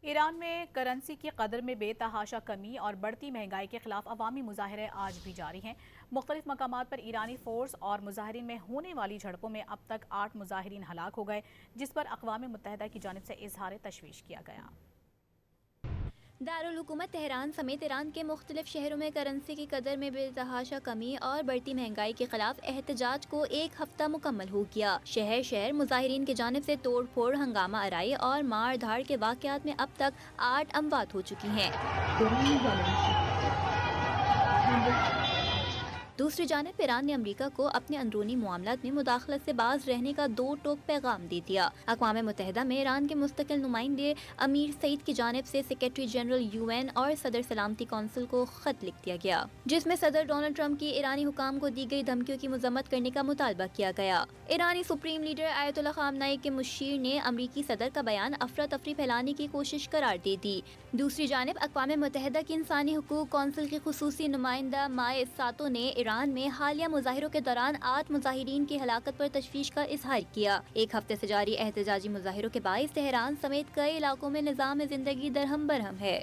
ایران میں کرنسی کی قدر میں بے تحاشا کمی اور بڑھتی مہنگائی کے خلاف عوامی مظاہرے آج بھی جاری ہیں۔ مختلف مقامات پر ایرانی فورس اور مظاہرین میں ہونے والی جھڑپوں میں اب تک 8 مظاہرین ہلاک ہو گئے، جس پر اقوام متحدہ کی جانب سے اظہار تشویش کیا گیا۔ دارالحکومت تہران سمیت ایران کے مختلف شہروں میں کرنسی کی قدر میں بے تحاشا کمی اور بڑھتی مہنگائی کے خلاف احتجاج کو ایک ہفتہ مکمل ہو گیا۔ شہر شہر مظاہرین کی جانب سے توڑ پھوڑ، ہنگامہ آرائی اور مار دھاڑ کے واقعات میں اب تک 8 اموات ہو چکی ہیں۔ دوسری جانب ایران نے امریکہ کو اپنے اندرونی معاملات میں مداخلت سے باز رہنے کا دو ٹوک پیغام دے دیا۔ اقوام متحدہ میں ایران کے مستقل نمائندے امیر سعید کی جانب سے سیکریٹری جنرل UN اور صدر سلامتی کونسل کو خط لکھ دیا گیا، جس میں صدر ڈونلڈ ٹرمپ کی ایرانی حکام کو دی گئی دھمکیوں کی مذمت کرنے کا مطالبہ کیا گیا۔ ایرانی سپریم لیڈر آیت اللہ خامنہ کے مشیر نے امریکی صدر کا بیان افراتفری پھیلانے کی کوشش قرار دے دی۔ دوسری جانب اقوام متحدہ کی انسانی حقوق کونسل کی خصوصی نمائندہ مائے ساتو نے ایران میں حالیہ مظاہروں کے دوران 8 مظاہرین کی ہلاکت پر تشویش کا اظہار کیا۔ ایک ہفتے سے جاری احتجاجی مظاہروں کے باعث تہران سمیت کئی علاقوں میں نظام زندگی درہم برہم ہے۔